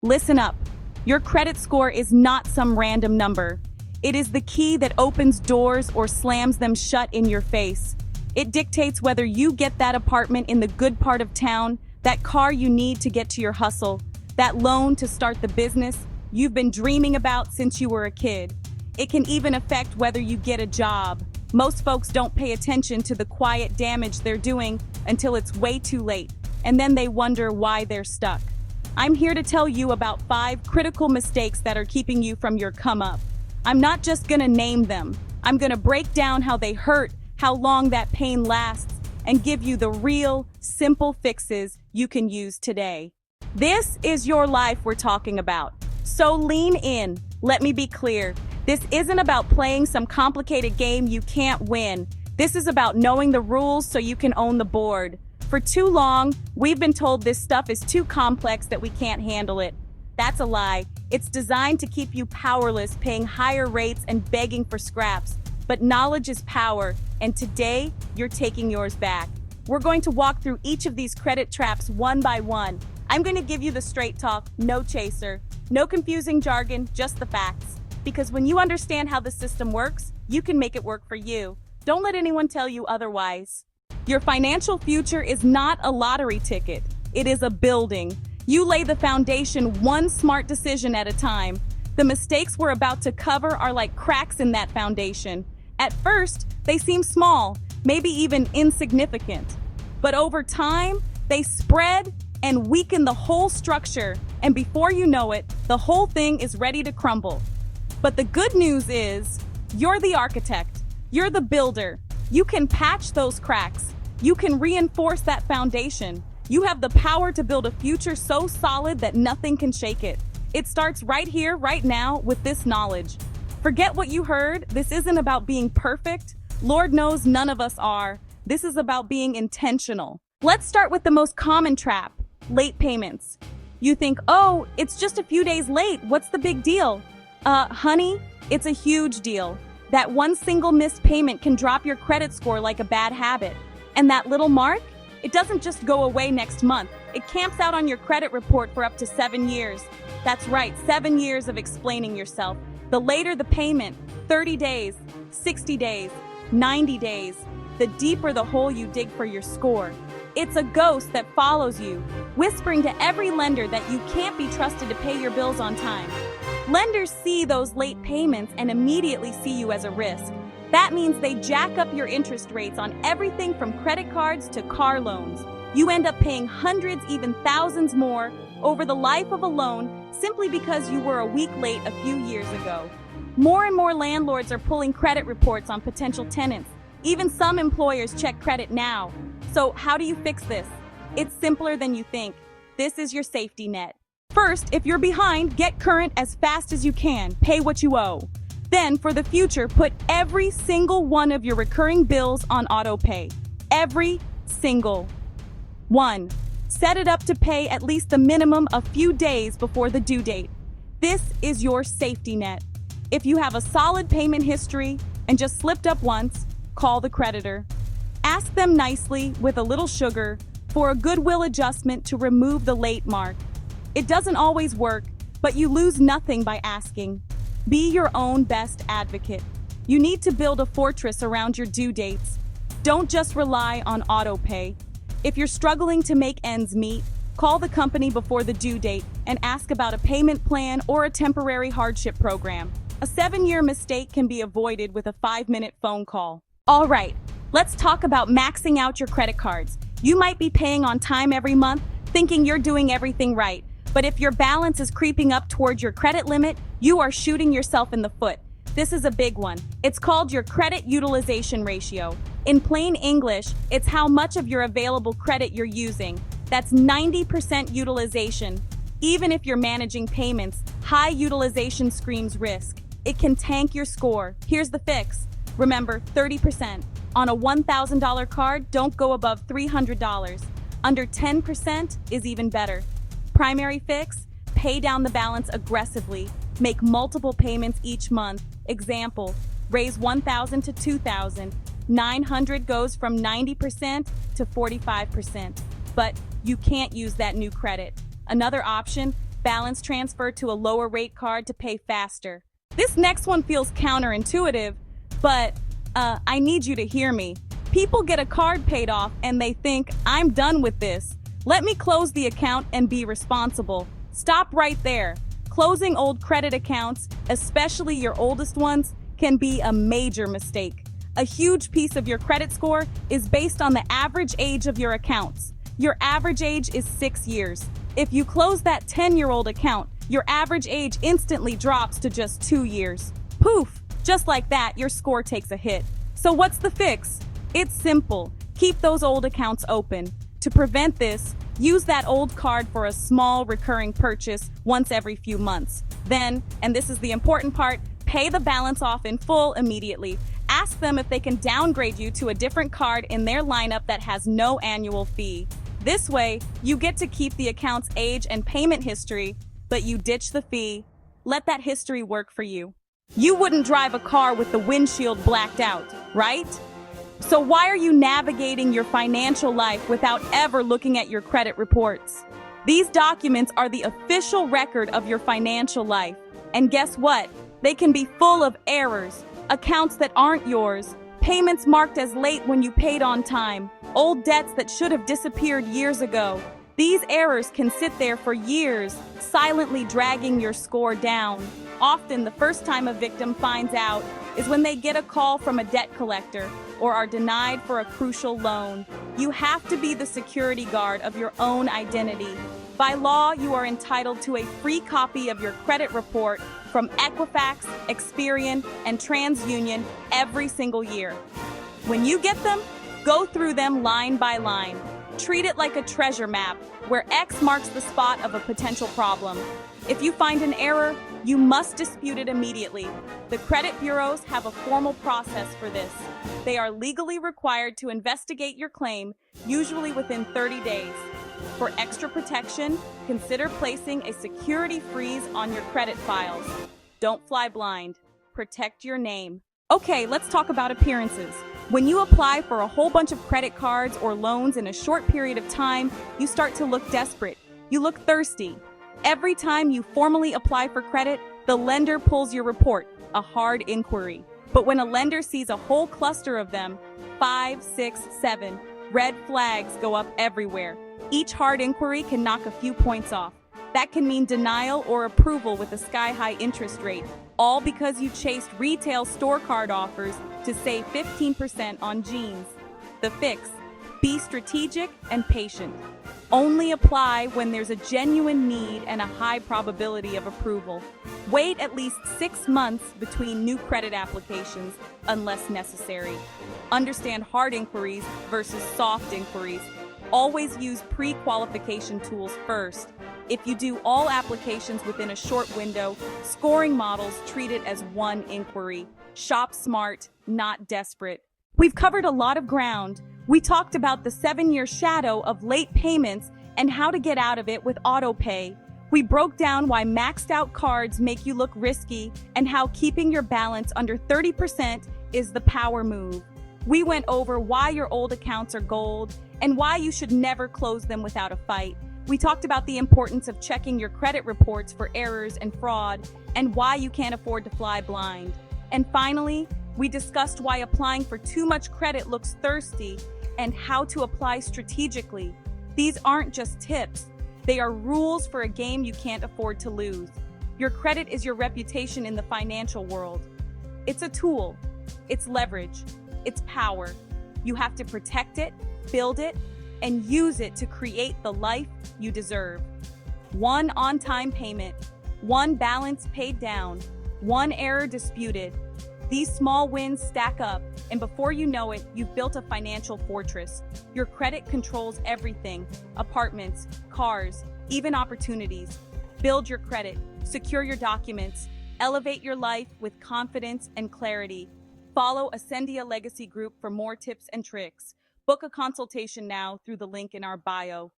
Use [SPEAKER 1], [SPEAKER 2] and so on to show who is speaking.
[SPEAKER 1] Listen up. Your credit score is not some random number. It is the key that opens doors or slams them shut in your face. It dictates whether you get that apartment in the good part of town, that car you need to get to your hustle, that loan to start the business you've been dreaming about since you were a kid. It can even affect whether you get a job. Most folks don't pay attention to the quiet damage they're doing until it's way too late, and then they wonder why they're stuck. I'm here to tell you about 5 critical mistakes that are keeping you from your come up. I'm not just gonna name them. I'm gonna break down how they hurt, how long that pain lasts, and give you the real, simple fixes you can use today. This is your life we're talking about. So lean in. Let me be clear. This isn't about playing some complicated game you can't win. This is about knowing the rules so you can own the board. For too long, we've been told this stuff is too complex that we can't handle it. That's a lie. It's designed to keep you powerless, paying higher rates and begging for scraps. But knowledge is power, and today, you're taking yours back. We're going to walk through each of these credit traps one by one. I'm going to give you the straight talk, no chaser, no confusing jargon, just the facts. Because when you understand how the system works, you can make it work for you. Don't let anyone tell you otherwise. Your financial future is not a lottery ticket. It is a building. You lay the foundation one smart decision at a time. The mistakes we're about to cover are like cracks in that foundation. At first, they seem small, maybe even insignificant. But over time, they spread and weaken the whole structure. And before you know it, the whole thing is ready to crumble. But the good news is, you're the architect. You're the builder. You can patch those cracks. You can reinforce that foundation. You have the power to build a future so solid that nothing can shake it. It starts right here, right now, with this knowledge. Forget what you heard. This isn't about being perfect. Lord knows none of us are. This is about being intentional. Let's start with the most common trap, late payments. You think, oh, it's just a few days late. What's the big deal? Honey, it's a huge deal. That one single missed payment can drop your credit score like a bad habit. And that little mark? It doesn't just go away next month. It camps out on your credit report for up to 7 years. That's right, 7 years of explaining yourself. The later the payment, 30 days, 60 days, 90 days, the deeper the hole you dig for your score. It's a ghost that follows you, whispering to every lender that you can't be trusted to pay your bills on time. Lenders see those late payments and immediately see you as a risk. That means they jack up your interest rates on everything from credit cards to car loans. You end up paying hundreds, even thousands more over the life of a loan simply because you were a week late a few years ago. More and more landlords are pulling credit reports on potential tenants. Even some employers check credit now. So how do you fix this? It's simpler than you think. This is your safety net. First, if you're behind, get current as fast as you can. Pay what you owe. Then, for the future, put every single one of your recurring bills on auto pay. Every single one. Set it up to pay at least the minimum a few days before the due date. This is your safety net. If you have a solid payment history and just slipped up once, call the creditor. Ask them nicely, with a little sugar, for a goodwill adjustment to remove the late mark. It doesn't always work, but you lose nothing by asking. Be your own best advocate. You need to build a fortress around your due dates. Don't just rely on auto pay. If you're struggling to make ends meet, call the company before the due date and ask about a payment plan or a temporary hardship program. A 7-year mistake can be avoided with a 5-minute phone call. All right, let's talk about maxing out your credit cards. You might be paying on time every month, thinking you're doing everything right. But if your balance is creeping up toward your credit limit, you are shooting yourself in the foot. This is a big one. It's called your credit utilization ratio. In plain English, it's how much of your available credit you're using. That's 90% utilization. Even if you're managing payments, high utilization screams risk. It can tank your score. Here's the fix. Remember, 30%. On a $1,000 card, don't go above $300. Under 10% is even better. Primary fix, pay down the balance aggressively. Make multiple payments each month. Example, raise $1,000 to $2,000. $900 goes from 90% to 45%. But you can't use that new credit. Another option, balance transfer to a lower rate card to pay faster. This next one feels counterintuitive, but I need you to hear me. People get a card paid off and they think, I'm done with this. Let me close the account and be responsible. Stop right there. Closing old credit accounts, especially your oldest ones, can be a major mistake. A huge piece of your credit score is based on the average age of your accounts. Your average age is 6 years. If you close that 10-year-old account, your average age instantly drops to just 2 years. Poof! Just like that, your score takes a hit. So what's the fix? It's simple. Keep those old accounts open. To prevent this, use that old card for a small recurring purchase once every few months. Then, and this is the important part, pay the balance off in full immediately. Ask them if they can downgrade you to a different card in their lineup that has no annual fee. This way, you get to keep the account's age and payment history, but you ditch the fee. Let that history work for you. You wouldn't drive a car with the windshield blacked out, right? So why are you navigating your financial life without ever looking at your credit reports? These documents are the official record of your financial life. And guess what? They can be full of errors, accounts that aren't yours, payments marked as late when you paid on time, old debts that should have disappeared years ago. These errors can sit there for years, silently dragging your score down. Often, the first time a victim finds out is when they get a call from a debt collector or are denied for a crucial loan. You have to be the security guard of your own identity. By law, you are entitled to a free copy of your credit report from Equifax, Experian, and TransUnion every single year. When you get them, go through them line by line. Treat it like a treasure map, where X marks the spot of a potential problem. If you find an error, you must dispute it immediately. The credit bureaus have a formal process for this. They are legally required to investigate your claim, usually within 30 days. For extra protection, consider placing a security freeze on your credit files. Don't fly blind. Protect your name. Okay, let's talk about appearances. When you apply for a whole bunch of credit cards or loans in a short period of time, you start to look desperate. You look thirsty. Every time you formally apply for credit, the lender pulls your report, a hard inquiry. But when a lender sees a whole cluster of them, 5, 6, 7, red flags go up everywhere. Each hard inquiry can knock a few points off. That can mean denial or approval with a sky-high interest rate, all because you chased retail store card offers to save 15% on jeans. The fix: be strategic and patient. Only apply when there's a genuine need and a high probability of approval. Wait at least 6 months between new credit applications unless necessary. Understand hard inquiries versus soft inquiries. Always use pre-qualification tools first. If you do all applications within a short window, scoring models treat it as one inquiry. Shop smart, not desperate. We've covered a lot of ground. We talked about the 7-year shadow of late payments and how to get out of it with autopay. We broke down why maxed out cards make you look risky and how keeping your balance under 30% is the power move. We went over why your old accounts are gold and why you should never close them without a fight. We talked about the importance of checking your credit reports for errors and fraud and why you can't afford to fly blind. And finally, we discussed why applying for too much credit looks thirsty and how to apply strategically. These aren't just tips. They are rules for a game you can't afford to lose. Your credit is your reputation in the financial world. It's a tool. It's leverage. It's power. You have to protect it, build it, and use it to create the life you deserve. One on-time payment, one balance paid down, one error disputed. These small wins stack up, and before you know it, you've built a financial fortress. Your credit controls everything: apartments, cars, even opportunities. Build your credit, secure your documents, elevate your life with confidence and clarity. Follow Ascendia Legacy Group for more tips and tricks. Book a consultation now through the link in our bio.